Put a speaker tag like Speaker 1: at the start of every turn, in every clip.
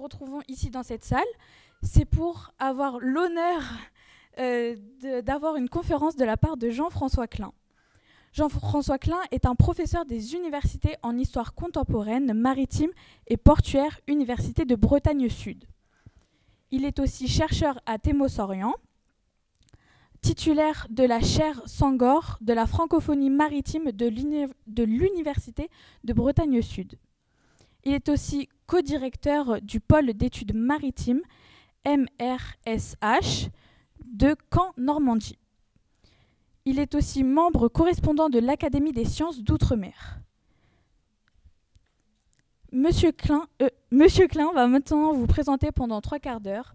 Speaker 1: retrouvons ici dans cette salle, c'est pour avoir l'honneur d'avoir une conférence de la part de Jean-François Klein. Jean-François Klein est un professeur des universités en histoire contemporaine, maritime et portuaire, Université de Bretagne Sud. Il est aussi chercheur à Thémos-Orient, titulaire de la chaire Sangor de la francophonie maritime de l'Université de Bretagne Sud. Il est aussi co-directeur du pôle d'études maritimes MRSH de Caen-Normandie. Il est aussi membre correspondant de l'Académie des sciences d'outre-mer. Monsieur Klein va maintenant vous présenter pendant 3 quarts d'heure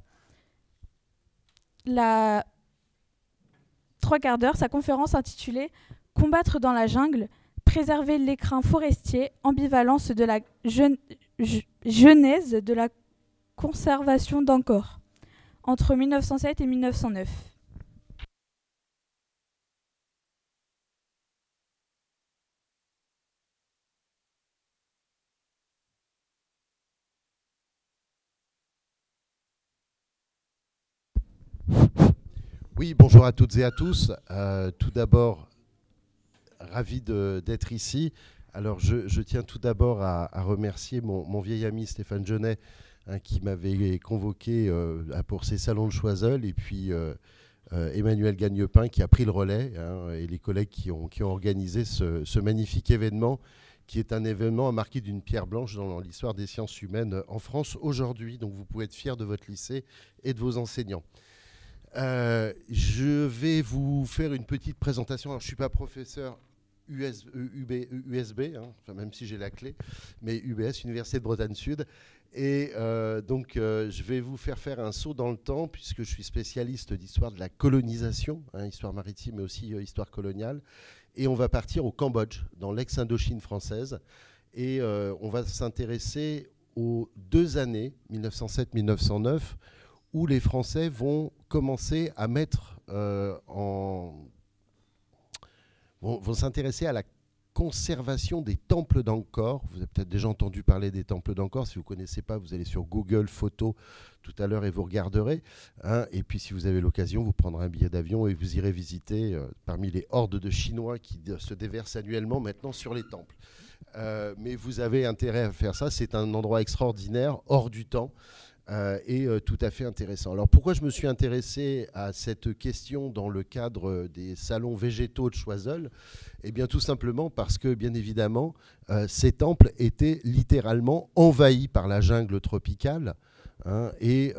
Speaker 1: sa conférence intitulée « Combattre dans la jungle, préserver l'écrin forestier, ambivalence de la genèse de la conservation d'Angkor, entre 1907 et 1909 ».
Speaker 2: Oui, bonjour à toutes et à tous. Tout d'abord, ravi d'être ici. Alors, je tiens tout d'abord à remercier mon vieil ami Stéphane Genet, qui m'avait convoqué pour ses salons de Choiseul, et puis Emmanuel Gagnepin qui a pris le relais, et les collègues qui ont organisé ce magnifique événement, qui est un événement marqué d'une pierre blanche dans l'histoire des sciences humaines en France aujourd'hui. Donc, vous pouvez être fiers de votre lycée et de vos enseignants. Je vais vous faire une petite présentation. Alors, je ne suis pas professeur USB, enfin, même si j'ai la clé, mais UBS, Université de Bretagne Sud. Et donc, je vais vous faire un saut dans le temps, puisque je suis spécialiste d'histoire de la colonisation, histoire maritime, mais aussi histoire coloniale. Et on va partir au Cambodge, dans l'ex-Indochine française. Et on va s'intéresser aux 2 années, 1907-1909, où les Français vont commencer à mettre vont s'intéresser à la conservation des temples d'Angkor. Vous avez peut-être déjà entendu parler des temples d'Angkor. Si vous ne connaissez pas, vous allez sur Google Photos tout à l'heure et vous regarderez. Et puis, si vous avez l'occasion, vous prendrez un billet d'avion et vous irez visiter parmi les hordes de Chinois qui se déversent annuellement maintenant sur les temples. Mais vous avez intérêt à faire ça. C'est un endroit extraordinaire, hors du temps. Et tout à fait intéressant. Alors pourquoi je me suis intéressé à cette question dans le cadre des salons végétaux de Choiseul? Eh bien tout simplement parce que bien évidemment ces temples étaient littéralement envahis par la jungle tropicale, et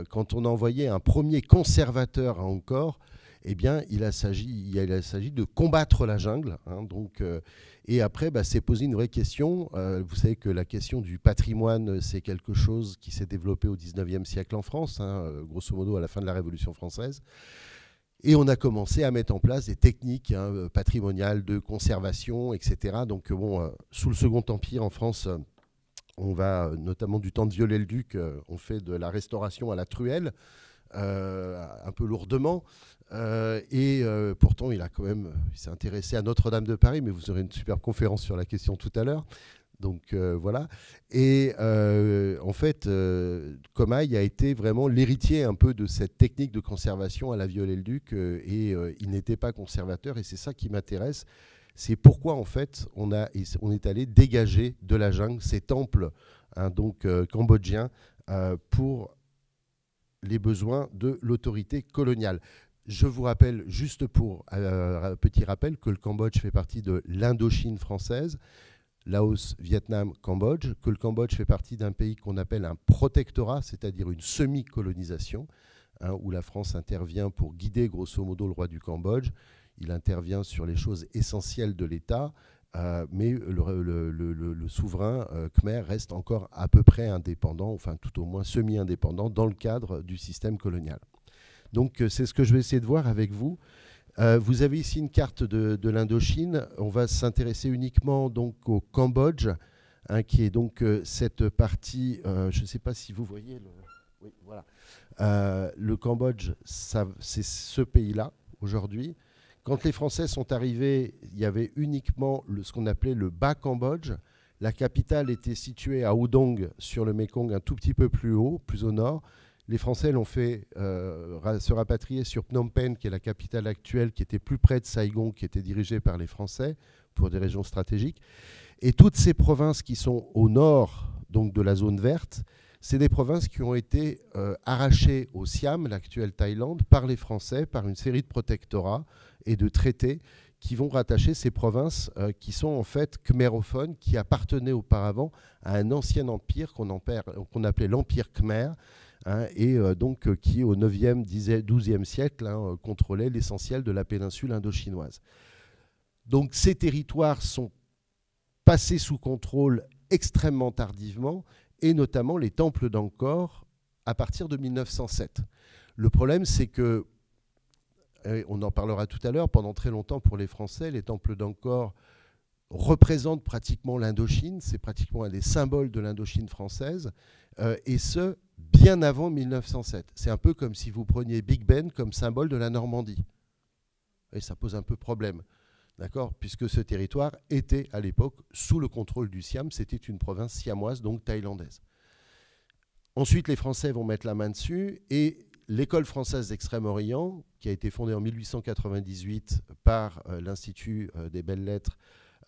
Speaker 2: quand on a envoyé un premier conservateur à Angkor, eh bien il a s'agi de combattre la jungle, et après, s'est posé une vraie question. Vous savez que la question du patrimoine, c'est quelque chose qui s'est développé au 19e siècle en France, grosso modo à la fin de la Révolution française. Et on a commencé à mettre en place des techniques patrimoniales de conservation, etc. Donc, sous le Second Empire en France, on va, notamment du temps de Viollet-le-Duc, on fait de la restauration à la truelle, un peu lourdement. Pourtant, il s'est intéressé à Notre-Dame de Paris, mais vous aurez une superbe conférence sur la question tout à l'heure. Donc voilà. Et en fait, Comaille a été vraiment l'héritier un peu de cette technique de conservation à la Viollet-le-Duc, et il n'était pas conservateur. Et c'est ça qui m'intéresse. C'est pourquoi en fait on est allé dégager de la jungle ces temples cambodgiens pour les besoins de l'autorité coloniale. Je vous rappelle, juste pour un petit rappel, que le Cambodge fait partie de l'Indochine française, Laos, Vietnam, Cambodge, que le Cambodge fait partie d'un pays qu'on appelle un protectorat, c'est-à-dire une semi-colonisation, où la France intervient pour guider grosso modo le roi du Cambodge. Il intervient sur les choses essentielles de l'État, mais le souverain khmer reste encore à peu près indépendant, enfin tout au moins semi-indépendant, dans le cadre du système colonial. Donc c'est ce que je vais essayer de voir avec vous. Vous avez ici une carte de l'Indochine. On va s'intéresser uniquement donc au Cambodge, qui est donc cette partie, je ne sais pas si vous voyez, oui, voilà. Le Cambodge, c'est ce pays-là aujourd'hui. Quand les Français sont arrivés, il y avait uniquement ce qu'on appelait le bas Cambodge. La capitale était située à Udong, sur le Mékong, un tout petit peu plus haut, plus au nord. Les Français l'ont fait se rapatrier sur Phnom Penh, qui est la capitale actuelle, qui était plus près de Saigon, qui était dirigée par les Français pour des régions stratégiques. Et toutes ces provinces qui sont au nord donc de la zone verte, c'est des provinces qui ont été arrachées au Siam, l'actuelle Thaïlande, par les Français, par une série de protectorats et de traités qui vont rattacher ces provinces qui sont en fait khmérophones, qui appartenaient auparavant à un ancien empire qu'on appelait l'Empire khmer, hein, et donc qui au 9e, 12e siècle contrôlait l'essentiel de la péninsule indo-chinoise. Donc ces territoires sont passés sous contrôle extrêmement tardivement, et notamment les temples d'Angkor à partir de 1907. Le problème, c'est que, on en parlera tout à l'heure, pendant très longtemps pour les Français, les temples d'Angkor représentent pratiquement l'Indochine, c'est pratiquement un des symboles de l'Indochine française, et ce, bien avant 1907. C'est un peu comme si vous preniez Big Ben comme symbole de la Normandie. Et ça pose un peu problème. D'accord, puisque ce territoire était à l'époque sous le contrôle du Siam, c'était une province siamoise, donc thaïlandaise. Ensuite, les Français vont mettre la main dessus et l'école française d'Extrême-Orient, qui a été fondée en 1898 par l'Institut des Belles-Lettres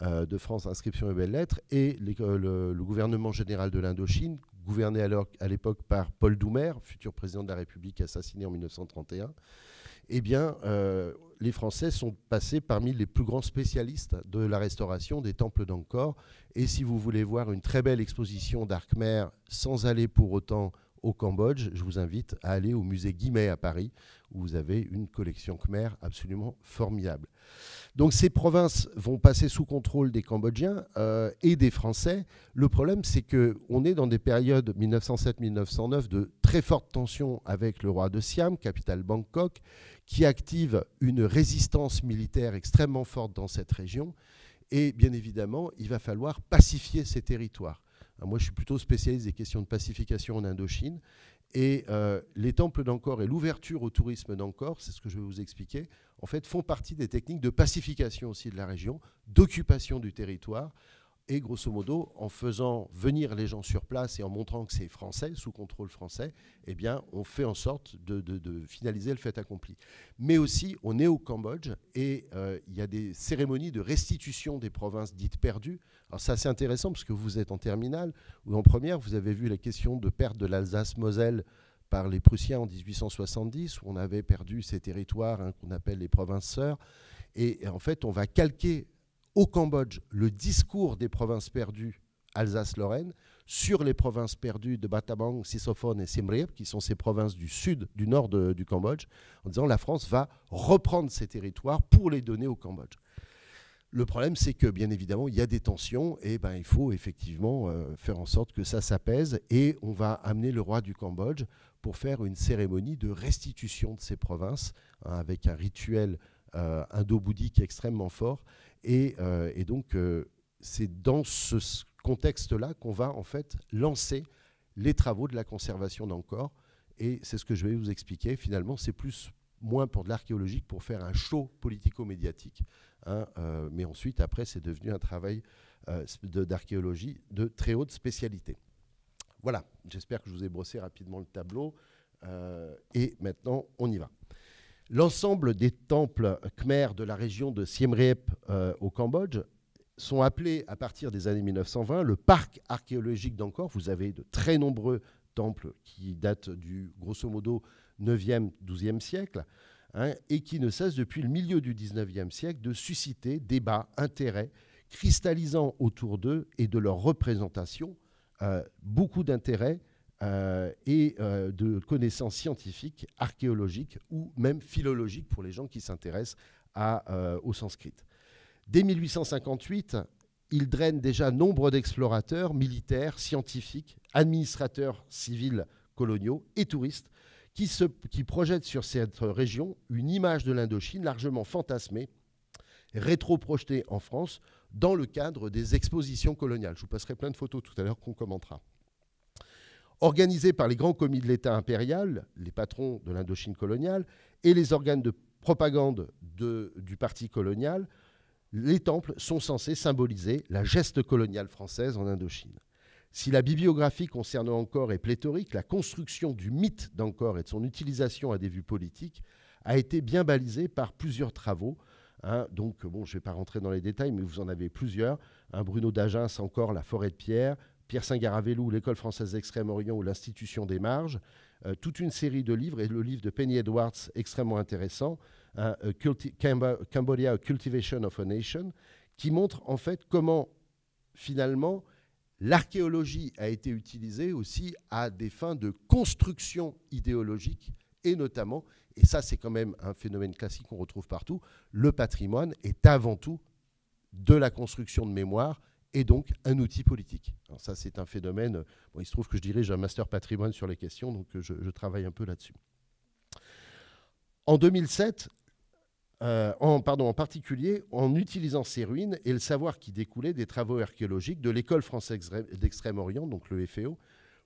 Speaker 2: de France, Inscription et Belles-Lettres, et le gouvernement général de l'Indochine, gouverné à l'époque par Paul Doumer, futur président de la République assassiné en 1931, eh bien, les Français sont passés parmi les plus grands spécialistes de la restauration des temples d'Angkor. Et si vous voulez voir une très belle exposition d'art khmer sans aller pour autant au Cambodge, je vous invite à aller au musée Guimet à Paris, où vous avez une collection khmer absolument formidable. Donc ces provinces vont passer sous contrôle des Cambodgiens et des Français. Le problème, c'est qu'on est dans des périodes 1907-1909 de très fortes tensions avec le roi de Siam, capitale Bangkok, qui active une résistance militaire extrêmement forte dans cette région. Et bien évidemment, il va falloir pacifier ces territoires. Alors moi, je suis plutôt spécialiste des questions de pacification en Indochine. Et les temples d'Angkor et l'ouverture au tourisme d'Angkor, c'est ce que je vais vous expliquer, en fait, font partie des techniques de pacification aussi de la région, d'occupation du territoire. Et grosso modo, en faisant venir les gens sur place et en montrant que c'est français, sous contrôle français, eh bien, on fait en sorte de finaliser le fait accompli. Mais aussi, on est au Cambodge et il y a des cérémonies de restitution des provinces dites perdues. Alors c'est assez intéressant parce que vous êtes en terminale ou en première, vous avez vu la question de perte de l'Alsace-Moselle par les Prussiens en 1870, où on avait perdu ces territoires qu'on appelle les provinces sœurs. Et en fait, on va calquer au Cambodge le discours des provinces perdues Alsace-Lorraine sur les provinces perdues de Battambang, Sisophone et Siem Reap, qui sont ces provinces du sud, du nord du Cambodge, en disant la France va reprendre ces territoires pour les donner au Cambodge. Le problème, c'est que, bien évidemment, il y a des tensions et il faut effectivement faire en sorte que ça s'apaise et on va amener le roi du Cambodge pour faire une cérémonie de restitution de ces provinces avec un rituel indo-bouddhique extrêmement fort. Et donc, c'est dans ce contexte-là qu'on va en fait lancer les travaux de la conservation d'Angkor. Et c'est ce que je vais vous expliquer. Finalement, c'est moins pour de l'archéologique, pour faire un show politico-médiatique. Mais ensuite, après, c'est devenu un travail d'archéologie de très haute spécialité. Voilà, j'espère que je vous ai brossé rapidement le tableau. Et maintenant, on y va. L'ensemble des temples khmers de la région de Siem Reap au Cambodge sont appelés, à partir des années 1920, le parc archéologique d'Angkor. Vous avez de très nombreux temples qui datent du, grosso modo, 9e, 12e siècle, et qui ne cessent depuis le milieu du 19e siècle de susciter débats, intérêts, cristallisant autour d'eux et de leur représentation beaucoup d'intérêts et de connaissances scientifiques, archéologiques ou même philologiques pour les gens qui s'intéressent au sanskrit. Dès 1858, il draine déjà nombre d'explorateurs, militaires, scientifiques, administrateurs civils coloniaux et touristes qui projettent sur cette région une image de l'Indochine largement fantasmée, rétro-projetée en France dans le cadre des expositions coloniales. Je vous passerai plein de photos tout à l'heure qu'on commentera. Organisés par les grands commis de l'État impérial, les patrons de l'Indochine coloniale, et les organes de propagande du parti colonial, les temples sont censés symboliser la geste coloniale française en Indochine. Si la bibliographie concernant Angkor est pléthorique, la construction du mythe d'Angkor et de son utilisation à des vues politiques a été bien balisée par plusieurs travaux. Donc, bon, je ne vais pas rentrer dans les détails, mais vous en avez plusieurs. Bruno d'Agens, encore La Forêt de Pierre, Pierre Saint-Garavelou, L'École française d'Extrême-Orient ou l'Institution des marges. Toute une série de livres, et le livre de Penny Edwards, extrêmement intéressant, Cambodia, A Cultivation of a Nation, qui montre en fait comment, finalement, l'archéologie a été utilisée aussi à des fins de construction idéologique, et notamment, et ça c'est quand même un phénomène classique qu'on retrouve partout, le patrimoine est avant tout de la construction de mémoire et donc un outil politique. Alors ça c'est un phénomène, bon, il se trouve que je dirige un master patrimoine sur les questions, donc je travaille un peu là-dessus. En 2007, en particulier en utilisant ces ruines et le savoir qui découlait des travaux archéologiques de l'École française d'Extrême-Orient, donc le FEO,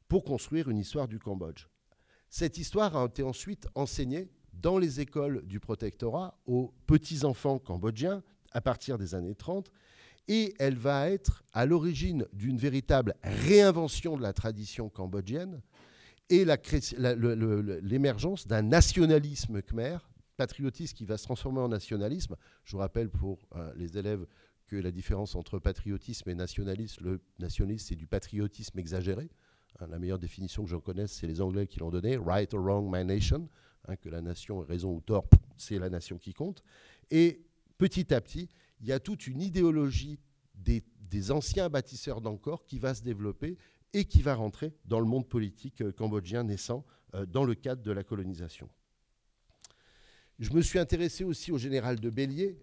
Speaker 2: pour construire une histoire du Cambodge. Cette histoire a été ensuite enseignée dans les écoles du protectorat aux petits-enfants cambodgiens à partir des années 30, et elle va être à l'origine d'une véritable réinvention de la tradition cambodgienne et l'émergence d'un nationalisme khmer, patriotisme qui va se transformer en nationalisme. Je vous rappelle pour les élèves que la différence entre patriotisme et nationalisme, le nationalisme c'est du patriotisme exagéré. La meilleure définition que j'en connaisse, c'est les Anglais qui l'ont donnée, right or wrong, my nation, que la nation, raison ou tort, c'est la nation qui compte. Et petit à petit, il y a toute une idéologie des anciens bâtisseurs d'Angkor qui va se développer et qui va rentrer dans le monde politique cambodgien naissant dans le cadre de la colonisation. Je me suis intéressé aussi au général de Bélier,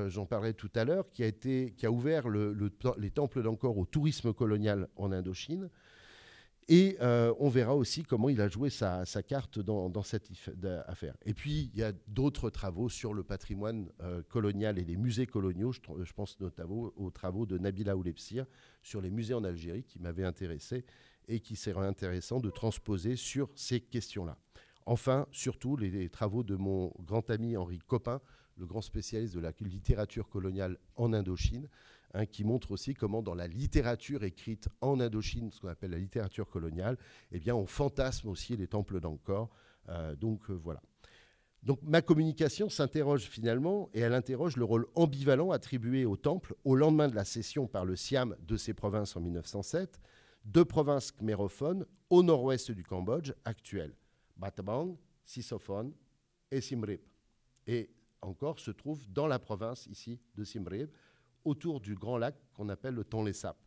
Speaker 2: j'en parlerai tout à l'heure, qui a ouvert les temples d'Angkor au tourisme colonial en Indochine. Et on verra aussi comment il a joué sa carte dans cette affaire. Et puis, il y a d'autres travaux sur le patrimoine colonial et les musées coloniaux. Je pense notamment aux travaux de Nabila Oulepsir sur les musées en Algérie qui m'avaient intéressé et qui serait intéressant de transposer sur ces questions-là. Enfin, surtout, les travaux de mon grand ami Henri Copin, le grand spécialiste de la littérature coloniale en Indochine, qui montre aussi comment dans la littérature écrite en Indochine, ce qu'on appelle la littérature coloniale, eh bien, on fantasme aussi les temples d'Angkor. Voilà. Donc ma communication s'interroge finalement, et elle interroge le rôle ambivalent attribué aux temples au lendemain de la cession par le Siam de ces provinces en 1907, deux provinces khmérophones au nord-ouest du Cambodge actuel, Battambang, Sisophone et Siem Reap. Et Angkor se trouve dans la province ici de Siem Reap, autour du grand lac qu'on appelle le Tonlé Sap.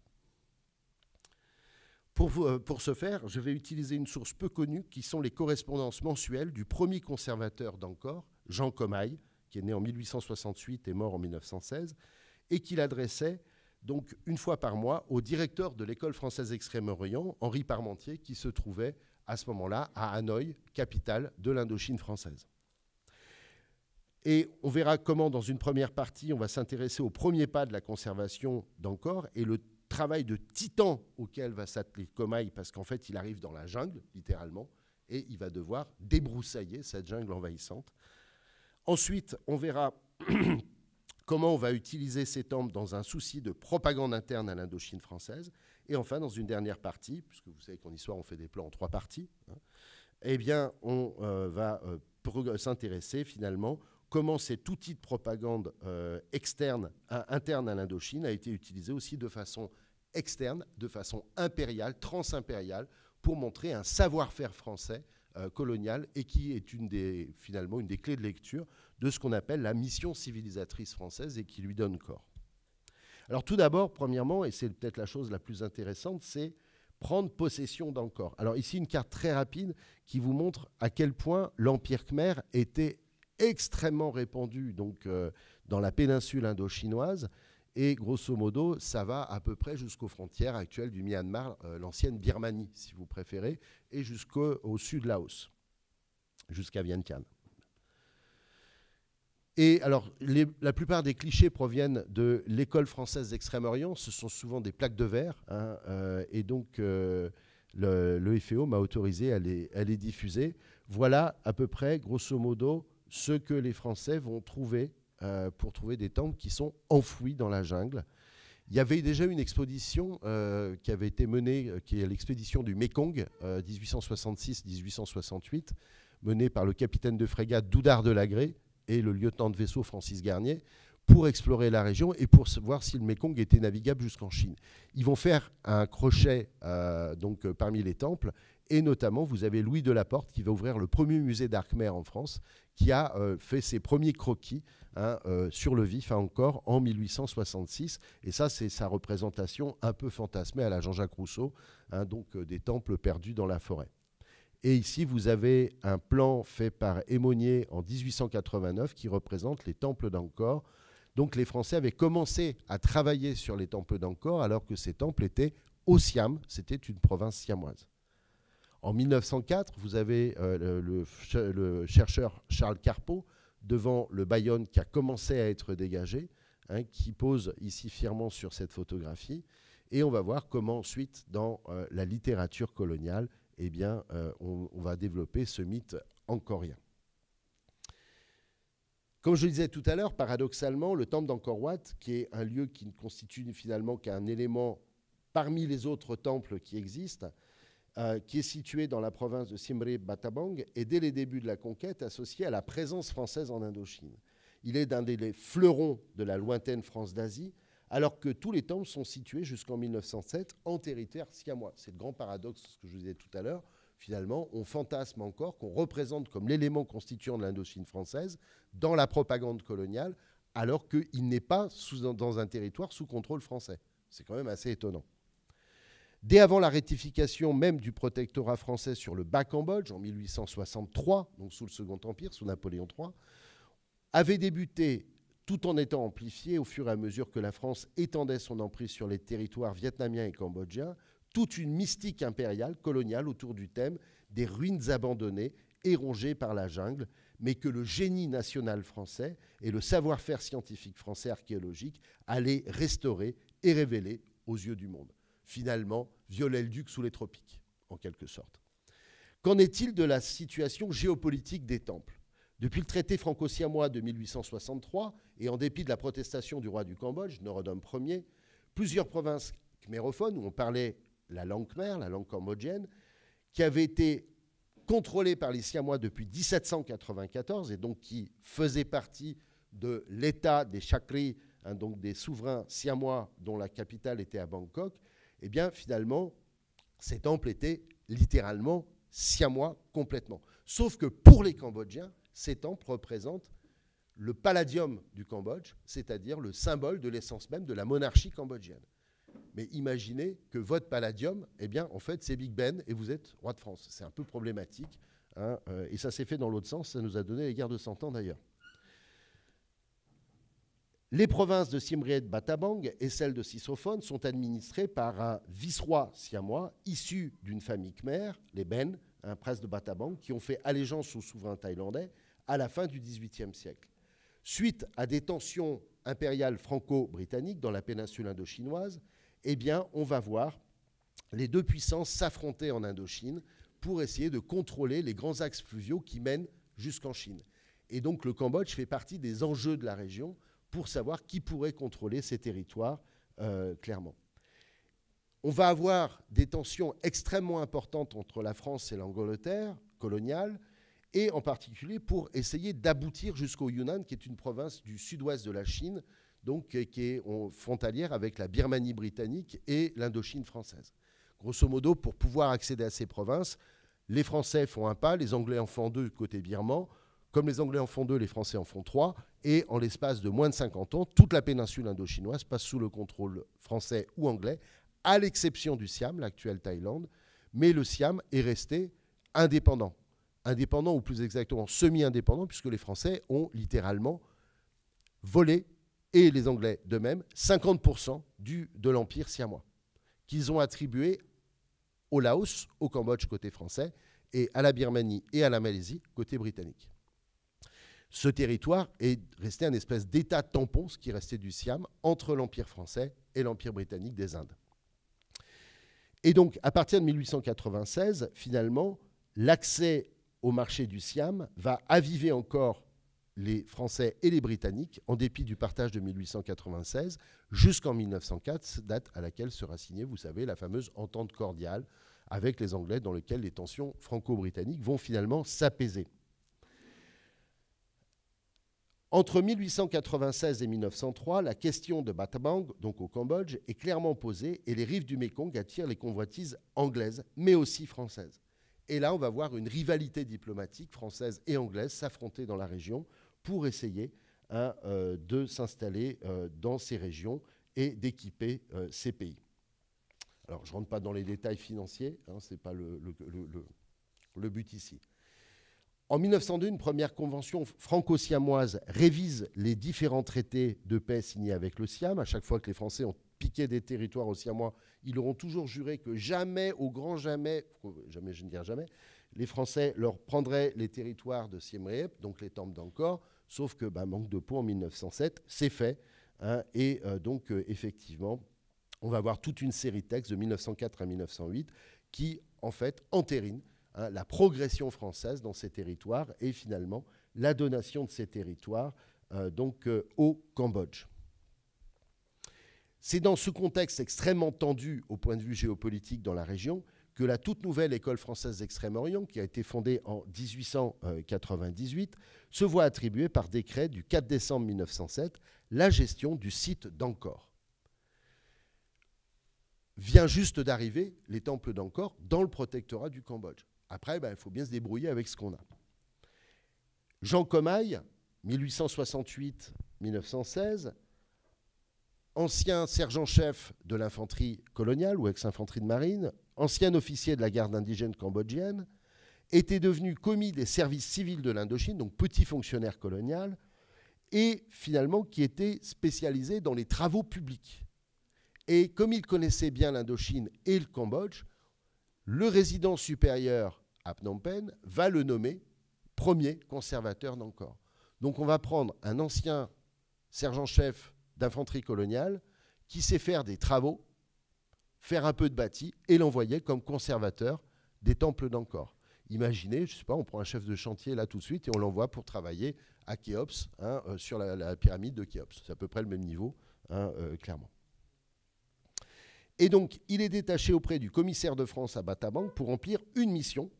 Speaker 2: Pour ce faire, je vais utiliser une source peu connue qui sont les correspondances mensuelles du premier conservateur d'Angkor, Jean Comaille, qui est né en 1868 et mort en 1916, et qu'il adressait donc une fois par mois au directeur de l'École française d'Extrême-Orient, Henri Parmentier, qui se trouvait à ce moment-là à Hanoï, capitale de l'Indochine française. Et on verra comment, dans une première partie, on va s'intéresser au premier pas de la conservation d'Angkor et le travail de titan auquel va s'atteler Comaille, parce qu'en fait, il arrive dans la jungle, littéralement, et il va devoir débroussailler cette jungle envahissante. Ensuite, on verra comment on va utiliser ces temples dans un souci de propagande interne à l'Indochine française. Et enfin, dans une dernière partie, puisque vous savez qu'en histoire, on fait des plans en 3 parties, eh bien, on va s'intéresser finalement comment cet outil de propagande interne à l'Indochine a été utilisé aussi de façon externe, de façon impériale, transimpériale, pour montrer un savoir-faire français colonial et qui est finalement une des clés de lecture de ce qu'on appelle la mission civilisatrice française et qui lui donne corps. Alors tout d'abord, premièrement, et c'est peut-être la chose la plus intéressante, c'est prendre possession d'Angkor. Alors ici, une carte très rapide qui vous montre à quel point l'Empire khmer était extrêmement répandu donc, dans la péninsule indo-chinoise. Et grosso modo, ça va à peu près jusqu'aux frontières actuelles du Myanmar, l'ancienne Birmanie, si vous préférez, et jusqu'au sud Laos, jusqu'à Vientiane. Et alors, la plupart des clichés proviennent de l'École française d'Extrême-Orient. Ce sont souvent des plaques de verre. Et donc, le FEO m'a autorisé à les diffuser. Voilà à peu près, grosso modo, ce que les Français vont trouver pour trouver des temples qui sont enfouis dans la jungle. Il y avait déjà une expédition qui avait été menée, qui est l'expédition du Mekong, 1866-1868, menée par le capitaine de frégate Doudard de Lagrée et le lieutenant de vaisseau Francis Garnier, pour explorer la région et pour voir si le Mekong était navigable jusqu'en Chine. Ils vont faire un crochet parmi les temples, et notamment vous avez Louis Delaporte qui va ouvrir le premier musée d'Arkhmer en France, qui a fait ses premiers croquis sur le vif encore en 1866, et ça c'est sa représentation un peu fantasmée à la Jean-Jacques Rousseau, des temples perdus dans la forêt. Et ici, vous avez un plan fait par Aymonier en 1889 qui représente les temples d'Angkor. Donc les Français avaient commencé à travailler sur les temples d'Angkor alors que ces temples étaient au Siam, c'était une province siamoise. En 1904, vous avez le chercheur Charles Carpeau devant le Bayonne qui a commencé à être dégagé, qui pose ici fièrement sur cette photographie. Et on va voir comment ensuite, dans la littérature coloniale, on va développer ce mythe angkorien. Comme je le disais tout à l'heure, paradoxalement, le temple d'Angkor Wat, qui est un lieu qui ne constitue finalement qu'un élément parmi les autres temples qui existent, qui est situé dans la province de Siem Reap Battambang, est dès les débuts de la conquête associé à la présence française en Indochine. Il est d'un des fleurons de la lointaine France d'Asie, alors que tous les temples sont situés jusqu'en 1907 en territoire siamois. C'est le grand paradoxe, ce que je vous disais tout à l'heure. Finalement, on fantasme encore qu'on représente comme l'élément constituant de l'Indochine française dans la propagande coloniale, alors qu'il n'est pas dans un territoire sous contrôle français. C'est quand même assez étonnant. Dès avant la rectification même du protectorat français sur le Bas-Cambodge, en 1863, donc sous le Second Empire, sous Napoléon III, avait débuté, tout en étant amplifié au fur et à mesure que la France étendait son emprise sur les territoires vietnamiens et cambodgiens, toute une mystique impériale, coloniale, autour du thème des ruines abandonnées et rongées par la jungle, mais que le génie national français et le savoir-faire scientifique français archéologique allaient restaurer et révéler aux yeux du monde. Finalement, Viollet-le-Duc sous les tropiques, en quelque sorte. Qu'en est-il de la situation géopolitique des temples ? Depuis le traité franco-siamois de 1863, et en dépit de la protestation du roi du Cambodge, Norodom Ier, plusieurs provinces khmérophones, où on parlait la langue khmer, la langue cambodgienne, qui avaient été contrôlées par les Siamois depuis 1794, et donc qui faisaient partie de l'État des Chakri, donc des souverains siamois dont la capitale était à Bangkok, eh bien finalement, ces temples étaient littéralement siamois complètement. Sauf que pour les Cambodgiens, ces temples représentent le palladium du Cambodge, c'est-à-dire le symbole de l'essence même de la monarchie cambodgienne. Mais imaginez que votre palladium, eh bien, en fait, c'est Big Ben et vous êtes roi de France. C'est un peu problématique, et ça s'est fait dans l'autre sens, ça nous a donné les guerres de 100 ans d'ailleurs. Les provinces de Siem Reap Battambang et celles de Sisophone sont administrées par un vice-roi siamois issu d'une famille khmer, les Ben, un prince de Battambang, qui ont fait allégeance aux souverains thaïlandais à la fin du XVIIIe siècle. Suite à des tensions impériales franco-britanniques dans la péninsule indochinoise, eh bien, on va voir les deux puissances s'affronter en Indochine pour essayer de contrôler les grands axes fluviaux qui mènent jusqu'en Chine. Et donc, le Cambodge fait partie des enjeux de la région pour savoir qui pourrait contrôler ces territoires, clairement. On va avoir des tensions extrêmement importantes entre la France et l'Angleterre coloniale, et en particulier pour essayer d'aboutir jusqu'au Yunnan, qui est une province du sud-ouest de la Chine, donc qui est frontalière avec la Birmanie britannique et l'Indochine française. Grosso modo, pour pouvoir accéder à ces provinces, les Français font un pas, les Anglais en font deux côté birman. Comme les Anglais en font deux, les Français en font trois. Et en l'espace de moins de 50 ans, toute la péninsule indochinoise passe sous le contrôle français ou anglais, à l'exception du Siam, l'actuelle Thaïlande. Mais le Siam est resté indépendant. Indépendant, ou plus exactement semi-indépendant, puisque les Français ont littéralement volé, et les Anglais de même, 50% de l'empire siamois, qu'ils ont attribué au Laos, au Cambodge côté français, et à la Birmanie et à la Malaisie côté britannique. Ce territoire est resté un espèce d'état tampon, ce qui restait du Siam, entre l'Empire français et l'Empire britannique des Indes. Et donc, à partir de 1896, finalement, l'accès au marché du Siam va aviver encore les Français et les Britanniques, en dépit du partage de 1896, jusqu'en 1904, date à laquelle sera signée, vous savez, la fameuse entente cordiale avec les Anglais, dans laquelle les tensions franco-britanniques vont finalement s'apaiser. Entre 1896 et 1903, la question de Battambang, donc au Cambodge, est clairement posée et les rives du Mékong attirent les convoitises anglaises, mais aussi françaises. Et là, on va voir une rivalité diplomatique française et anglaise s'affronter dans la région pour essayer de s'installer dans ces régions et d'équiper ces pays. Alors, je ne rentre pas dans les détails financiers, ce n'est pas le but ici. En 1902, une première convention franco-siamoise révise les différents traités de paix signés avec le Siam. À chaque fois que les Français ont piqué des territoires aux Siamois, ils auront toujours juré que jamais, au grand jamais, jamais je ne dirais jamais, les Français leur prendraient les territoires de Siem Reap, donc les temples d'Angkor, sauf que manque de peau en 1907, c'est fait. Et donc, effectivement, on va avoir toute une série de textes de 1904 à 1908 qui, en fait, entérinent la progression française dans ces territoires et finalement la donation de ces territoires au Cambodge. C'est dans ce contexte extrêmement tendu au point de vue géopolitique dans la région que la toute nouvelle École française d'Extrême-Orient, qui a été fondée en 1898, se voit attribuer par décret du 4 décembre 1907 la gestion du site d'Angkor. Vient juste d'arriver les temples d'Angkor dans le protectorat du Cambodge. Après, il faut bien se débrouiller avec ce qu'on a. Jean Comaille, 1868-1916, ancien sergent-chef de l'infanterie coloniale ou ex-infanterie de marine, ancien officier de la garde indigène cambodgienne, était devenu commis des services civils de l'Indochine, donc petit fonctionnaire colonial, et finalement qui était spécialisé dans les travaux publics. Et comme il connaissait bien l'Indochine et le Cambodge, le résident supérieur à Phnom Penh va le nommer premier conservateur d'Angkor. Donc on va prendre un ancien sergent-chef d'infanterie coloniale qui sait faire des travaux, faire un peu de bâti et l'envoyer comme conservateur des temples d'Angkor. Imaginez, je ne sais pas, on prend un chef de chantier là tout de suite et on l'envoie pour travailler à Khéops, sur la pyramide de Khéops. C'est à peu près le même niveau, clairement. Et donc, il est détaché auprès du commissaire de France à Battambang pour remplir une mission.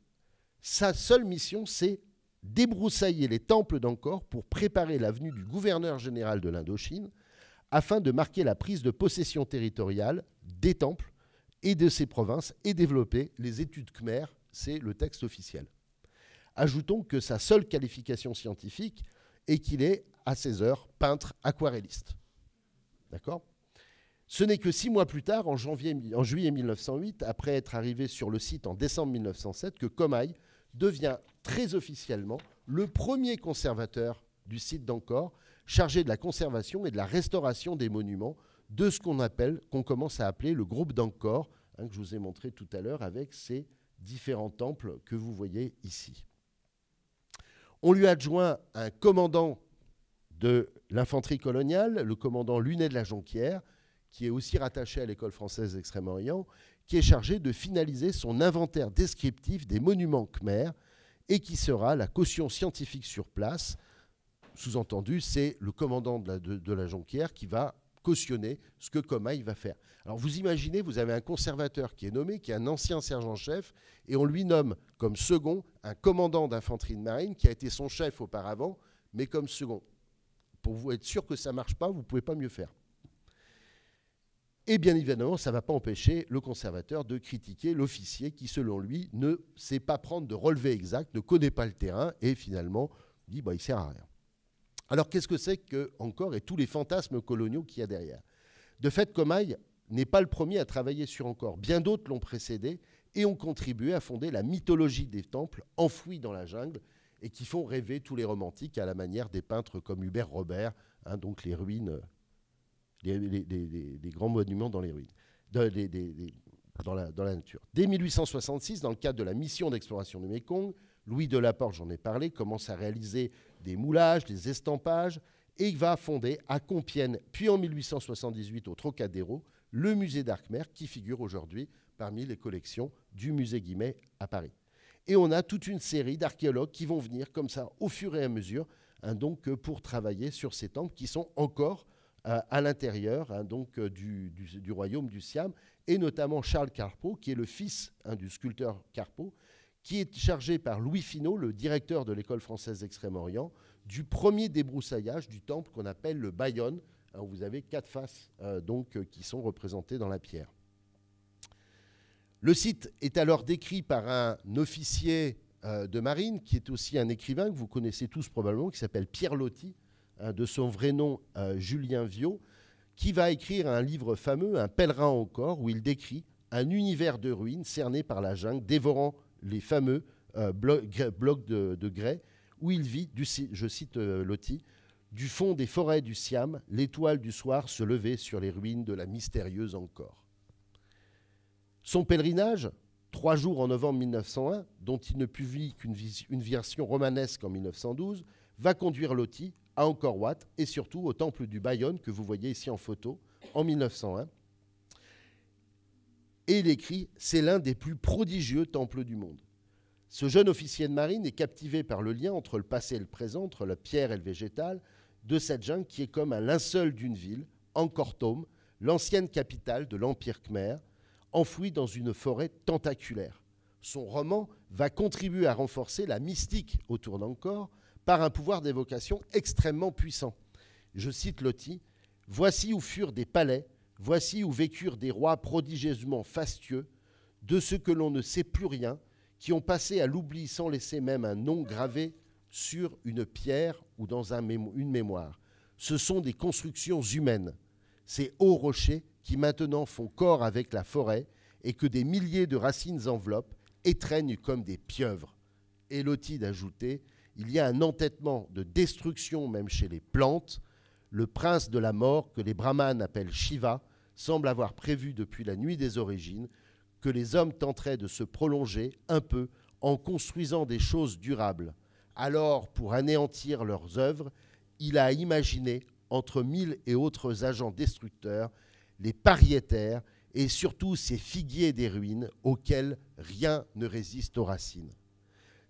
Speaker 2: Sa seule mission, c'est débroussailler les temples d'Angkor pour préparer la venue du gouverneur général de l'Indochine afin de marquer la prise de possession territoriale des temples et de ces provinces et développer les études khmères, c'est le texte officiel. Ajoutons que sa seule qualification scientifique est qu'il est, à ses heures, peintre aquarelliste. D'accord ? Ce n'est que 6 mois plus tard, en juillet 1908, après être arrivé sur le site en décembre 1907, que Comaille devient très officiellement le premier conservateur du site d'Angkor, chargé de la conservation et de la restauration des monuments de ce qu'on commence à appeler le groupe d'Angkor, que je vous ai montré tout à l'heure avec ces différents temples que vous voyez ici. On lui adjoint un commandant de l'infanterie coloniale, le commandant Lunet de la Jonquière, qui est aussi rattaché à l'École française d'Extrême-Orient, qui est chargé de finaliser son inventaire descriptif des monuments khmers et qui sera la caution scientifique sur place. Sous-entendu, c'est le commandant de la Jonquière qui va cautionner ce que Comaille va faire. Alors vous imaginez, vous avez un conservateur qui est nommé, qui est un ancien sergent-chef, et on lui nomme comme second un commandant d'infanterie de marine qui a été son chef auparavant, mais comme second. Pour vous être sûr que ça ne marche pas, vous ne pouvez pas mieux faire. Et bien évidemment, ça ne va pas empêcher le conservateur de critiquer l'officier qui, selon lui, ne sait pas prendre de relevé exact, ne connaît pas le terrain et finalement dit il ne sert à rien. Alors qu'est-ce que c'est que Angkor et tous les fantasmes coloniaux qu'il y a derrière ? De fait, Comaille n'est pas le premier à travailler sur Angkor. Bien d'autres l'ont précédé et ont contribué à fonder la mythologie des temples enfouis dans la jungle et qui font rêver tous les romantiques à la manière des peintres comme Hubert Robert, donc les ruines. Les grands monuments dans les ruines, dans la nature. Dès 1866, dans le cadre de la mission d'exploration du Mékong, Louis Delaporte, j'en ai parlé, commence à réaliser des moulages, des estampages, et il va fonder à Compiègne, puis en 1878 au Trocadéro, le musée d'art khmer qui figure aujourd'hui parmi les collections du musée Guimet à Paris. Et on a toute une série d'archéologues qui vont venir comme ça au fur et à mesure donc, pour travailler sur ces temples qui sont encore à l'intérieur donc, du royaume du Siam, et notamment Charles Carpeaux, qui est le fils du sculpteur Carpeaux, qui est chargé par Louis Finot, le directeur de l'École française d'Extrême-Orient, du premier débroussaillage du temple qu'on appelle le Bayonne. Alors, vous avez 4 faces donc, qui sont représentées dans la pierre. Le site est alors décrit par un officier de marine, qui est aussi un écrivain que vous connaissez tous probablement, qui s'appelle Pierre Loti, de son vrai nom Julien Viau, qui va écrire un livre fameux, Un pèlerin au corps, où il décrit un univers de ruines cerné par la jungle, dévorant les fameux blocs de grès, où il vit, je cite Loti, du fond des forêts du Siam, l'étoile du soir se levait sur les ruines de la mystérieuse Angkor. Son pèlerinage, 3 jours en novembre 1901, dont il ne publie qu'une version romanesque en 1912, va conduire Loti à Angkor Wat et surtout au temple du Bayonne que vous voyez ici en photo en 1901. Et il écrit « C'est l'un des plus prodigieux temples du monde ». Ce jeune officier de marine est captivé par le lien entre le passé et le présent, entre la pierre et le végétal, de cette jungle qui est comme un linceul d'une ville, Angkor Thom, l'ancienne capitale de l'Empire Khmer, enfouie dans une forêt tentaculaire. Son roman va contribuer à renforcer la mystique autour d'Angkor par un pouvoir d'évocation extrêmement puissant. Je cite Loti, « Voici où furent des palais, voici où vécurent des rois prodigieusement fastueux, de ce que l'on ne sait plus rien, qui ont passé à l'oubli sans laisser même un nom gravé sur une pierre ou dans une mémoire. Ce sont des constructions humaines, ces hauts rochers qui maintenant font corps avec la forêt et que des milliers de racines enveloppent, étreignent comme des pieuvres. » Et Loti d'ajouter, il y a un entêtement de destruction même chez les plantes. Le prince de la mort, que les brahmanes appellent Shiva, semble avoir prévu depuis la nuit des origines que les hommes tenteraient de se prolonger un peu en construisant des choses durables. Alors, pour anéantir leurs œuvres, il a imaginé, entre 1000 et autres agents destructeurs, les pariétaires et surtout ces figuiers des ruines auxquels rien ne résiste aux racines.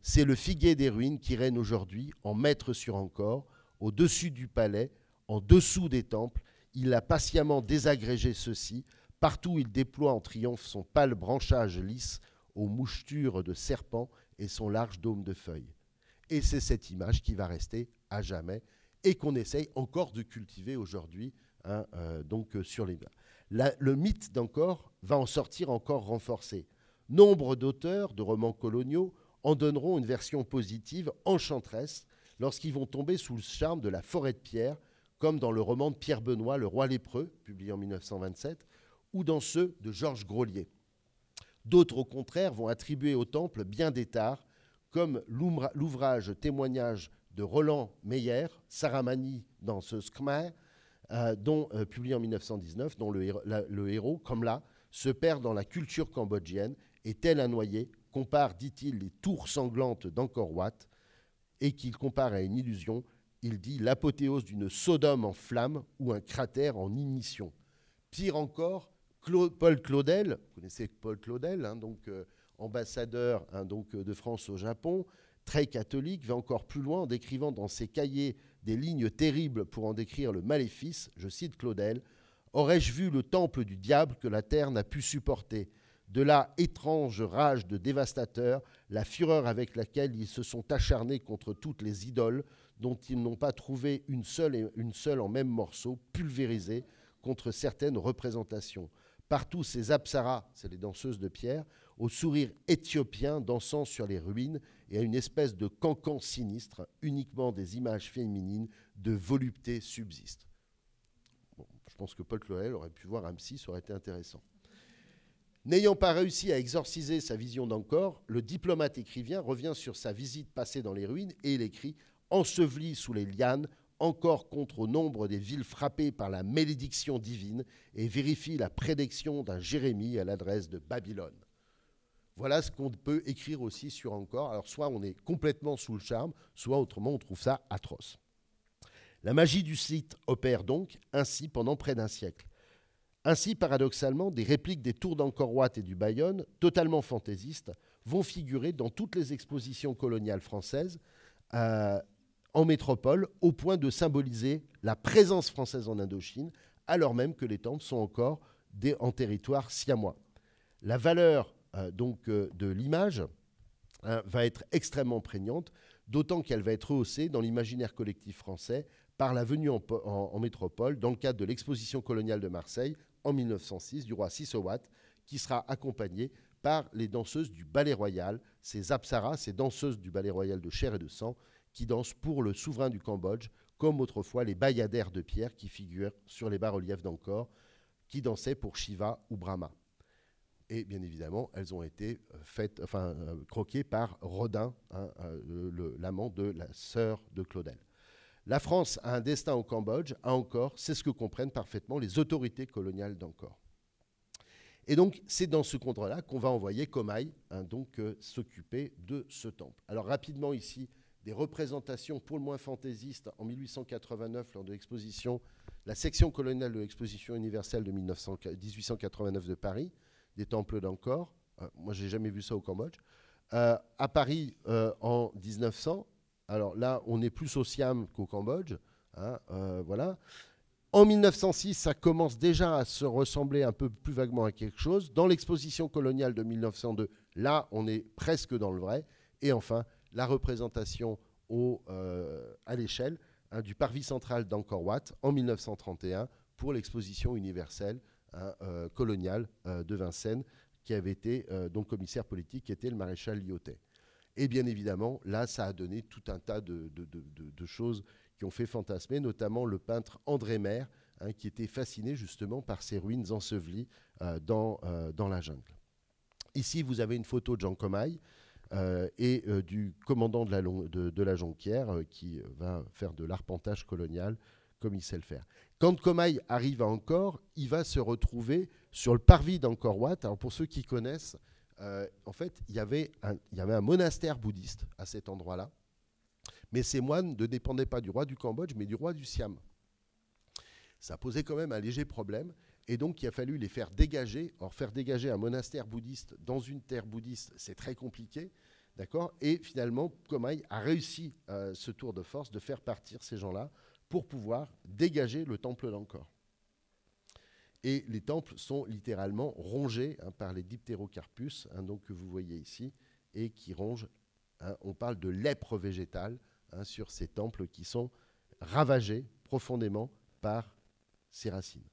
Speaker 2: C'est le figuier des ruines qui règne aujourd'hui en maître sur Angkor, au-dessus du palais, en dessous des temples. Il a patiemment désagrégé ceux-ci. Partout, il déploie en triomphe son pâle branchage lisse aux mouchetures de serpents et son large dôme de feuilles. Et c'est cette image qui va rester à jamais et qu'on essaye encore de cultiver aujourd'hui sur les mains. Le mythe d'Angkor va en sortir encore renforcé. Nombre d'auteurs de romans coloniaux en donneront une version positive, enchanteresse, lorsqu'ils vont tomber sous le charme de la forêt de pierre, comme dans le roman de Pierre Benoît, Le Roi lépreux, publié en 1927, ou dans ceux de Georges Grolier. D'autres, au contraire, vont attribuer au temple bien des tares, comme l'ouvrage témoignage de Roland Meyer, Saramani dans ce Khmer, publié en 1919, dont le héros, comme là, se perd dans la culture cambodgienne et tel un noyé, compare, dit-il, les tours sanglantes d'Angkor Wat et qu'il compare à une illusion, il dit l'apothéose d'une Sodome en flammes ou un cratère en ignition. Pire encore, Paul Claudel, vous connaissez Paul Claudel, ambassadeur de France au Japon, très catholique, va encore plus loin en décrivant dans ses cahiers des lignes terribles pour en décrire le maléfice. Je cite Claudel, « Aurais-je vu le temple du diable que la terre n'a pu supporter ? De là, étrange rage de dévastateurs, la fureur avec laquelle ils se sont acharnés contre toutes les idoles dont ils n'ont pas trouvé une seule en même morceau, pulvérisée contre certaines représentations. Partout ces apsaras, c'est les danseuses de pierre, au sourire éthiopien dansant sur les ruines et à une espèce de cancan sinistre, uniquement des images féminines de volupté subsistent. » Bon, je pense que Paul Claudel aurait pu voir un psy, ça aurait été intéressant. N'ayant pas réussi à exorciser sa vision d'Angkor, le diplomate écrivain revient sur sa visite passée dans les ruines et il écrit « Enseveli sous les lianes, encore contre au nombre des villes frappées par la malédiction divine et vérifie la prédiction d'un Jérémie à l'adresse de Babylone. » Voilà ce qu'on peut écrire aussi sur Angkor. Alors soit on est complètement sous le charme, soit autrement on trouve ça atroce. La magie du site opère donc ainsi pendant près d'un siècle. Ainsi, paradoxalement, des répliques des tours d'Angkor Wat et du Bayonne, totalement fantaisistes, vont figurer dans toutes les expositions coloniales françaises en métropole, au point de symboliser la présence française en Indochine, alors même que les temples sont encore en territoire siamois. La valeur de l'image va être extrêmement prégnante, d'autant qu'elle va être rehaussée dans l'imaginaire collectif français par la venue en métropole, dans le cadre de l'exposition coloniale de Marseille, en 1906, du roi Sisowat, qui sera accompagné par les danseuses du ballet royal, ces apsaras, ces danseuses du ballet royal de chair et de sang, qui dansent pour le souverain du Cambodge, comme autrefois les bayadères de pierre qui figurent sur les bas-reliefs d'Angkor, qui dansaient pour Shiva ou Brahma. Et bien évidemment, elles ont été croquées par Rodin, l'amant de la sœur de Claudel. La France a un destin au Cambodge, à Angkor, c'est ce que comprennent parfaitement les autorités coloniales d'Angkor. Et donc, c'est dans ce cadre-là qu'on va envoyer Comaille s'occuper de ce temple. Alors rapidement ici, des représentations pour le moins fantaisistes en 1889 lors de l'exposition, la section coloniale de l'exposition universelle de 1889 de Paris, des temples d'Angkor. Moi, je n'ai jamais vu ça au Cambodge. À Paris, en 1900, alors là, on est plus au Siam qu'au Cambodge. Voilà. En 1906, ça commence déjà à se ressembler un peu plus vaguement à quelque chose. Dans l'exposition coloniale de 1902, là, on est presque dans le vrai. Et enfin, la représentation à l'échelle du parvis central d'Angkor Wat en 1931 pour l'exposition universelle coloniale de Vincennes, qui avait été donc commissaire politique, qui était le maréchal Lyautey. Et bien évidemment, là, ça a donné tout un tas de choses qui ont fait fantasmer, notamment le peintre André Maire, qui était fasciné justement par ces ruines ensevelies dans la jungle. Ici, vous avez une photo de Jean Comaille et du commandant de la Jonquière qui va faire de l'arpentage colonial comme il sait le faire. Quand Comaille arrive à Angkor, il va se retrouver sur le parvis d'Angkor Wat. Alors pour ceux qui connaissent, en fait, il y avait un monastère bouddhiste à cet endroit-là. Mais ces moines ne dépendaient pas du roi du Cambodge, mais du roi du Siam. Ça posait quand même un léger problème. Et donc, il a fallu les faire dégager. Or, faire dégager un monastère bouddhiste dans une terre bouddhiste, c'est très compliqué. D'accord ? Et finalement, Comaille a réussi ce tour de force de faire partir ces gens-là pour pouvoir dégager le temple d'Angkor. Et les temples sont littéralement rongés par les diptérocarpus, que vous voyez ici, et qui rongent. On parle de lèpre végétale sur ces temples qui sont ravagés profondément par ces racines.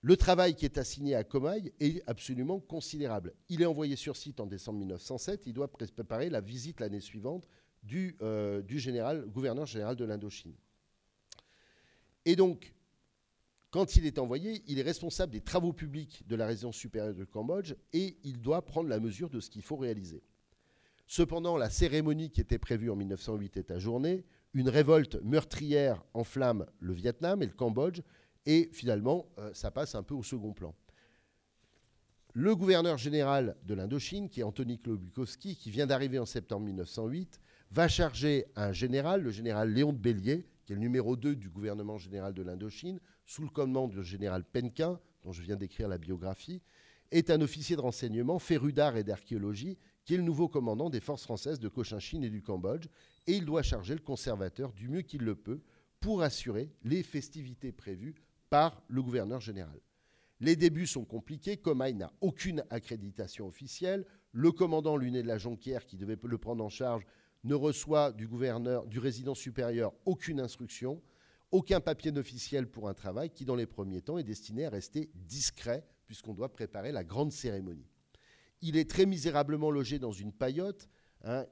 Speaker 2: Le travail qui est assigné à Comaille est absolument considérable. Il est envoyé sur site en décembre 1907. Il doit préparer la visite l'année suivante du gouverneur général de l'Indochine. Et donc, quand il est envoyé, il est responsable des travaux publics de la résidence supérieure du Cambodge et il doit prendre la mesure de ce qu'il faut réaliser. Cependant, la cérémonie qui était prévue en 1908 est ajournée. Une révolte meurtrière enflamme le Vietnam et le Cambodge et finalement, ça passe un peu au second plan. Le gouverneur général de l'Indochine, qui est Antoni Klobuchowski, qui vient d'arriver en septembre 1908, va charger un général, le général Léon de Bélier, qui est le numéro 2 du gouvernement général de l'Indochine, sous le commandement du général Penquin, dont je viens d'écrire la biographie, est un officier de renseignement féru d'art et d'archéologie, qui est le nouveau commandant des forces françaises de Cochinchine et du Cambodge, et il doit charger le conservateur du mieux qu'il le peut pour assurer les festivités prévues par le gouverneur général. Les débuts sont compliqués, Comaille n'a aucune accréditation officielle, le commandant Lunet de la Jonquière, qui devait le prendre en charge, ne reçoit du résident supérieur aucune instruction, aucun papier officiel pour un travail qui, dans les premiers temps, est destiné à rester discret, puisqu'on doit préparer la grande cérémonie. Il est très misérablement logé dans une paillote,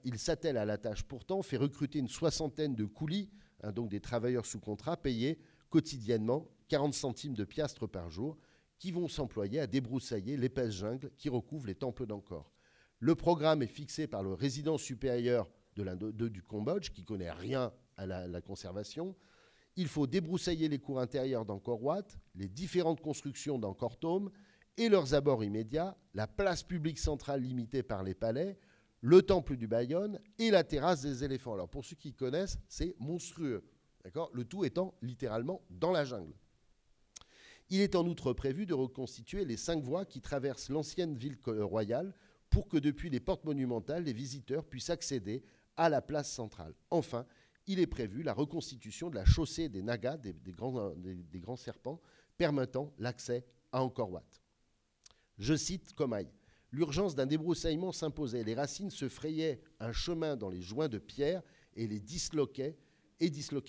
Speaker 2: il s'attelle à la tâche pourtant, fait recruter une soixantaine de coulis, donc des travailleurs sous contrat, payés quotidiennement 40 centimes de piastres par jour, qui vont s'employer à débroussailler l'épaisse jungle qui recouvre les temples d'Angkor. Le programme est fixé par le résident supérieur du Cambodge, qui ne connaît rien à la conservation. Il faut débroussailler les cours intérieurs d'Angkor Wat, les différentes constructions d'Angkor Thom et leurs abords immédiats, la place publique centrale limitée par les palais, le temple du Bayonne et la terrasse des éléphants. Alors pour ceux qui connaissent, c'est monstrueux, d'accord ? Le tout étant littéralement dans la jungle. Il est en outre prévu de reconstituer les 5 voies qui traversent l'ancienne ville royale pour que depuis les portes monumentales, les visiteurs puissent accéder à la place centrale. Enfin, il est prévu la reconstitution de la chaussée des Nagas, des grands serpents, permettant l'accès à Angkor Wat. Je cite Comaille. « L'urgence d'un débroussaillement s'imposait. Les racines se frayaient un chemin dans les joints de pierre et disloquaient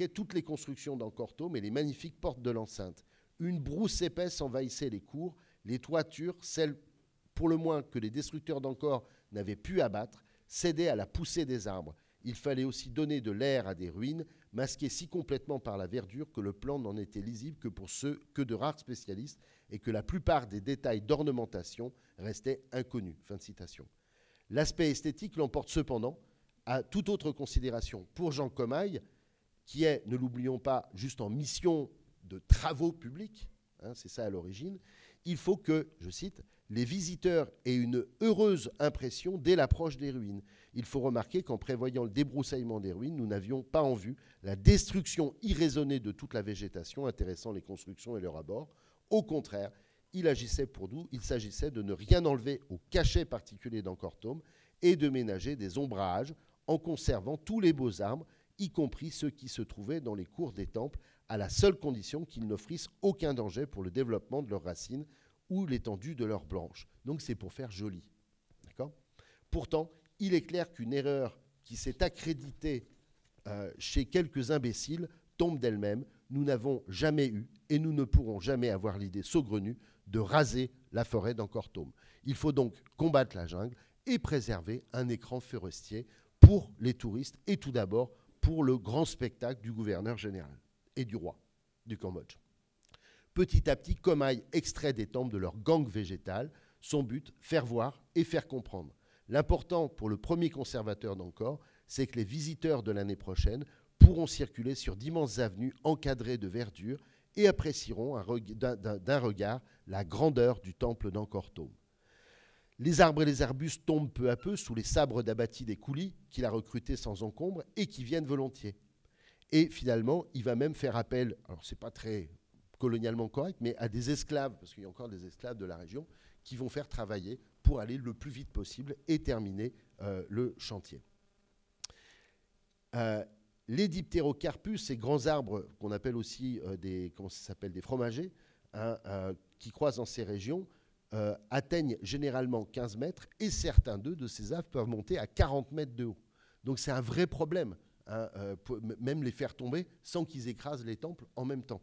Speaker 2: toutes les constructions d'Angkor Thom et les magnifiques portes de l'enceinte. Une brousse épaisse envahissait les cours, les toitures, celles pour le moins que les destructeurs d'Angkor n'avaient pu abattre, cédaient à la poussée des arbres. Il fallait aussi donner de l'air à des ruines, masquées si complètement par la verdure que le plan n'en était lisible que de rares spécialistes et que la plupart des détails d'ornementation restaient inconnus. » Fin de citation. L'aspect esthétique l'emporte cependant à toute autre considération. Pour Jean Comaille, qui est, ne l'oublions pas, juste en mission de travaux publics, c'est ça à l'origine, il faut que, je cite, les visiteurs aient une heureuse impression dès l'approche des ruines. Il faut remarquer qu'en prévoyant le débroussaillement des ruines, nous n'avions pas en vue la destruction irraisonnée de toute la végétation intéressant les constructions et leurs abords. Au contraire, il s'agissait de ne rien enlever au cachet particulier d'Angkor Thom et de ménager des ombrages en conservant tous les beaux arbres, y compris ceux qui se trouvaient dans les cours des temples, à la seule condition qu'ils n'offrissent aucun danger pour le développement de leurs racines ou l'étendue de leurs branches. Donc c'est pour faire joli. D'accord ? Pourtant, il est clair qu'une erreur qui s'est accréditée chez quelques imbéciles tombe d'elle-même. Nous n'avons jamais eu et nous ne pourrons jamais avoir l'idée saugrenue de raser la forêt d'Angkor Thom. Il faut donc combattre la jungle et préserver un écran forestier pour les touristes et tout d'abord pour le grand spectacle du gouverneur général et du roi du Cambodge. Petit à petit, Comaille extrait des temples de leur gangue végétale. Son but, faire voir et faire comprendre. L'important pour le premier conservateur d'Angkor, c'est que les visiteurs de l'année prochaine pourront circuler sur d'immenses avenues encadrées de verdure et apprécieront d'un regard la grandeur du temple d'Angkor Thom. Les arbres et les arbustes tombent peu à peu sous les sabres d'abattis des coulis qu'il a recrutés sans encombre et qui viennent volontiers. Et finalement, il va même faire appel, alors c'est pas très colonialement correct, mais à des esclaves, parce qu'il y a encore des esclaves de la région, qui vont faire travailler pour aller le plus vite possible et terminer le chantier. Les diptérocarpus, ces grands arbres qu'on appelle aussi des fromagers, qui croissent dans ces régions, atteignent généralement 15 mètres et certains d'eux, de ces arbres, peuvent monter à 40 mètres de haut. Donc c'est un vrai problème, même les faire tomber sans qu'ils écrasent les temples en même temps.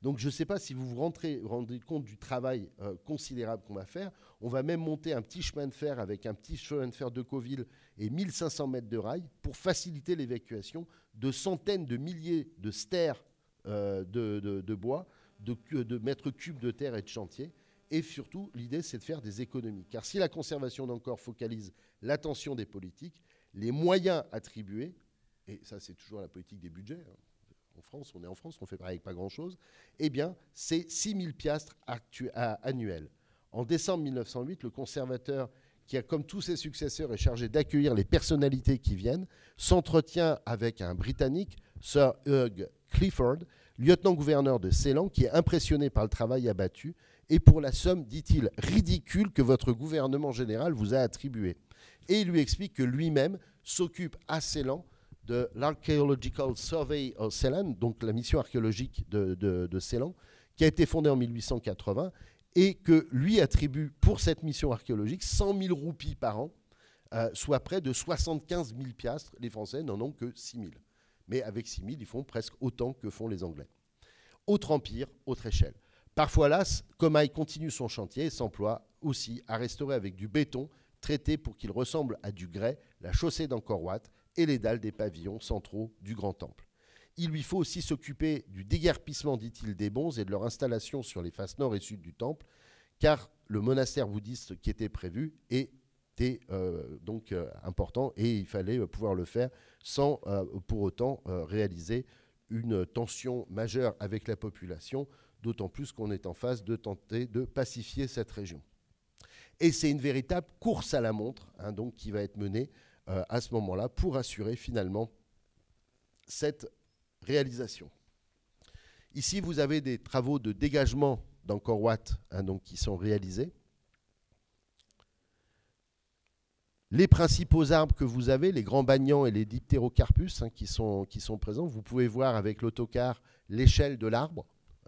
Speaker 2: Donc je ne sais pas si vous vous rendez compte du travail considérable qu'on va faire. On va même monter un petit chemin de fer avec un petit chemin de fer de Deauville et 1500 mètres de rails pour faciliter l'évacuation de centaines de milliers de stères de bois, de mètres cubes de terre et de chantier. Et surtout, l'idée, c'est de faire des économies. Car si la conservation d'Angkor focalise l'attention des politiques, les moyens attribués, et ça c'est toujours la politique des budgets, en France, on est en France, on fait pareil avec pas grand-chose, eh bien, c'est 6 000 piastres annuels. En décembre 1908, le conservateur, qui a comme tous ses successeurs est chargé d'accueillir les personnalités qui viennent, s'entretient avec un Britannique, Sir Hugh Clifford, lieutenant-gouverneur de Ceylan, qui est impressionné par le travail abattu et pour la somme, dit-il, ridicule que votre gouvernement général vous a attribuée. Et il lui explique que lui-même s'occupe à Ceylan de l'Archaeological Survey of Ceylan, donc la mission archéologique de Ceylan, qui a été fondée en 1880, et que lui attribue pour cette mission archéologique 100 000 roupies par an, soit près de 75 000 piastres. Les Français n'en ont que 6 000. Mais avec 6 000, ils font presque autant que font les Anglais. Autre empire, autre échelle. Parfois, las, Comaille continue son chantier et s'emploie aussi à restaurer avec du béton traité pour qu'il ressemble à du grès la chaussée d'Angkor Wat et les dalles des pavillons centraux du Grand Temple. Il lui faut aussi s'occuper du déguerpissement, dit-il, des bonzes et de leur installation sur les faces nord et sud du temple, car le monastère bouddhiste qui était prévu était donc important et il fallait pouvoir le faire sans pour autant réaliser une tension majeure avec la population, d'autant plus qu'on est en phase de tenter de pacifier cette région. Et c'est une véritable course à la montre donc, qui va être menée à ce moment-là pour assurer finalement cette réalisation. Ici, vous avez des travaux de dégagement d'Angkor Wat donc, qui sont réalisés. Les principaux arbres que vous avez, les grands bagnans et les diptérocarpus qui sont présents, vous pouvez voir avec l'autocar l'échelle de l'arbre.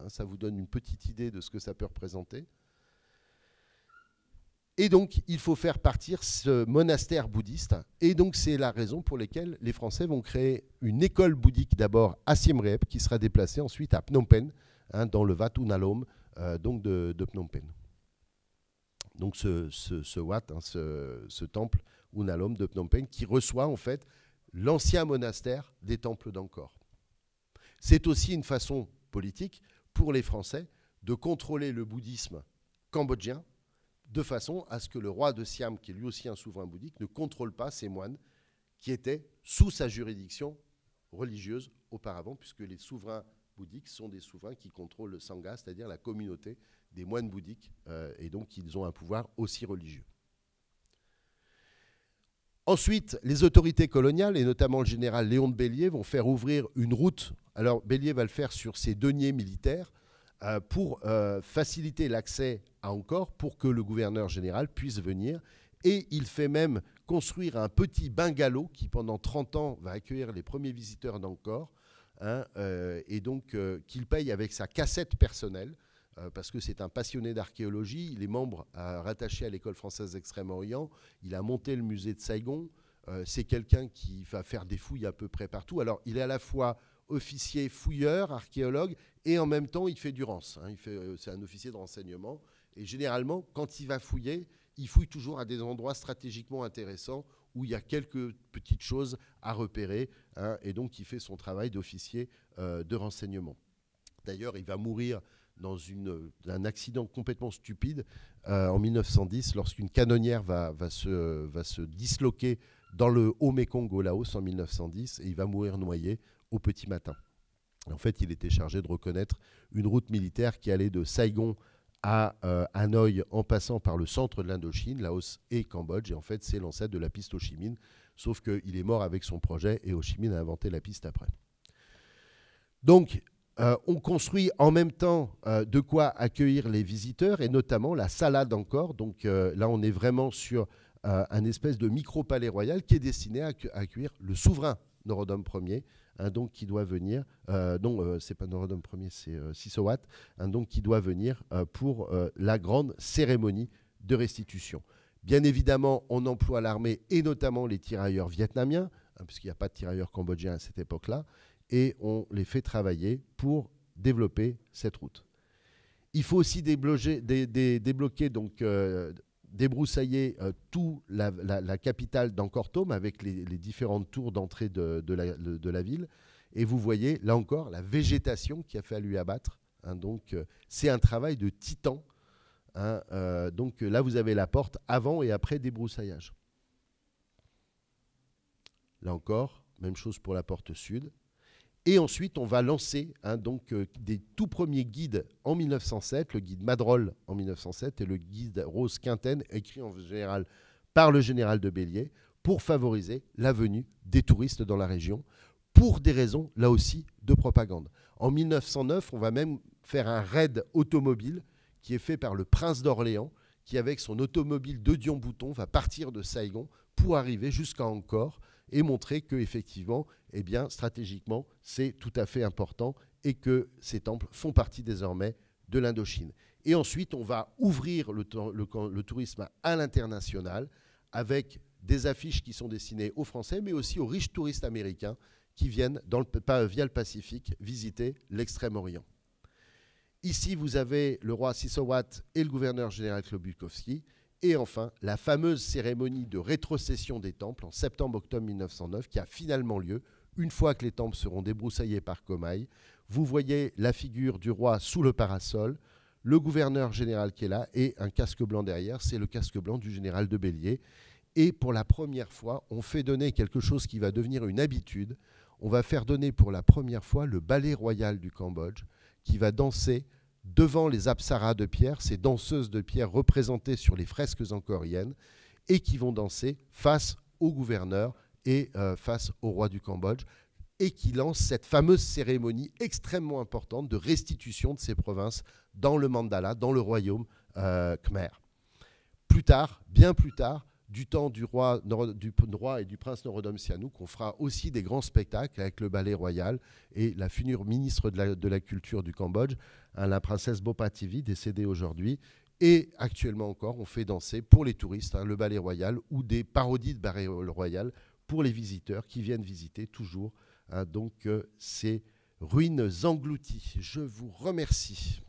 Speaker 2: Ça vous donne une petite idée de ce que ça peut représenter. Et donc, il faut faire partir ce monastère bouddhiste. Et donc, c'est la raison pour laquelle les Français vont créer une école bouddhique d'abord à Siem Reap, qui sera déplacée ensuite à Phnom Penh, dans le Wat Unalom donc de Phnom Penh. Donc, ce Wat, ce temple Unalom de Phnom Penh, qui reçoit en fait l'ancien monastère des temples d'Angkor. C'est aussi une façon politique pour les Français de contrôler le bouddhisme cambodgien, de façon à ce que le roi de Siam, qui est lui aussi un souverain bouddhique, ne contrôle pas ces moines qui étaient sous sa juridiction religieuse auparavant, puisque les souverains bouddhiques sont des souverains qui contrôlent le Sangha, c'est-à-dire la communauté des moines bouddhiques, et donc ils ont un pouvoir aussi religieux. Ensuite, les autorités coloniales, et notamment le général Léon de Bélier, vont faire ouvrir une route. Alors Bélier va le faire sur ses deniers militaires, pour faciliter l'accès à Angkor, pour que le gouverneur général puisse venir. Et il fait même construire un petit bungalow qui, pendant 30 ans, va accueillir les premiers visiteurs d'Angkor, et donc qu'il paye avec sa cassette personnelle, parce que c'est un passionné d'archéologie. Il est membre rattaché à l'École française d'Extrême-Orient. Il a monté le musée de Saigon. C'est quelqu'un qui va faire des fouilles à peu près partout. Alors, il est à la fois officier fouilleur, archéologue, et en même temps, il fait du rance. C'est un officier de renseignement. Et généralement, quand il va fouiller, il fouille toujours à des endroits stratégiquement intéressants où il y a quelques petites choses à repérer. Et donc, il fait son travail d'officier de renseignement. D'ailleurs, il va mourir dans un accident complètement stupide en 1910, lorsqu'une canonnière va se disloquer dans le Haut-Mékong au Laos en 1910, et il va mourir noyé au petit matin. En fait, il était chargé de reconnaître une route militaire qui allait de Saigon à Hanoï en passant par le centre de l'Indochine, Laos et Cambodge. Et en fait, c'est l'ancêtre de la piste Ho Chi Minh, sauf qu'il est mort avec son projet et Ho Chi Minh a inventé la piste après. Donc, on construit en même temps de quoi accueillir les visiteurs, et notamment la Sala d'Angkor. Donc là, on est vraiment sur un espèce de micro-palais royal qui est destiné à accueillir le souverain Norodom Ier, donc qui doit venir, c'est pas Norodom Ier, c'est Sisowat, donc qui doit venir pour la grande cérémonie de restitution. Bien évidemment, on emploie l'armée et notamment les tirailleurs vietnamiens, puisqu'il n'y a pas de tirailleurs cambodgiens à cette époque-là, et on les fait travailler pour développer cette route. Il faut aussi débloquer donc débroussailler toute la capitale d'Angkor Thom avec les différentes tours d'entrée de la ville. Et vous voyez, là encore, la végétation qu'il a fallu abattre. Donc, c'est un travail de titan. Donc là, vous avez la porte avant et après débroussaillage. Là encore, même chose pour la porte sud. Et ensuite, on va lancer des tout premiers guides en 1907, le guide Madrol en 1907 et le guide Rose Quinten, écrit en général par le général de Bélier, pour favoriser la venue des touristes dans la région, pour des raisons, là aussi, de propagande. En 1909, on va même faire un raid automobile qui est fait par le prince d'Orléans, qui, avec son automobile de Dion-Bouton, va partir de Saigon pour arriver jusqu'à Angkor, et montrer que effectivement, eh bien, stratégiquement, c'est tout à fait important et que ces temples font partie désormais de l'Indochine. Et ensuite, on va ouvrir le tourisme à l'international avec des affiches qui sont destinées aux Français, mais aussi aux riches touristes américains qui viennent via le Pacifique visiter l'Extrême-Orient. Ici, vous avez le roi Sisowat et le gouverneur général Klobuchowski. Et enfin, la fameuse cérémonie de rétrocession des temples en septembre-octobre 1909 qui a finalement lieu une fois que les temples seront débroussaillés par Comaille. Vous voyez la figure du roi sous le parasol, le gouverneur général qui est là et un casque blanc derrière, c'est le casque blanc du général de Bélier. Et pour la première fois, on fait donner quelque chose qui va devenir une habitude. On va faire donner pour la première fois le ballet royal du Cambodge qui va danser devant les apsaras de pierre, ces danseuses de pierre représentées sur les fresques angkoriennes, et qui vont danser face au gouverneur et face au roi du Cambodge, et qui lancent cette fameuse cérémonie extrêmement importante de restitution de ces provinces dans le mandala, dans le royaume khmer. Plus tard, bien plus tard, du temps du roi et du prince Norodom Sihanouk. On fera aussi des grands spectacles avec le Ballet Royal et la future ministre de la Culture du Cambodge, hein, la princesse Bopativi, décédée aujourd'hui. Et actuellement encore, on fait danser pour les touristes, hein, le Ballet Royal ou des parodies de Ballet Royal pour les visiteurs qui viennent visiter toujours, hein, donc ces ruines englouties. Je vous remercie.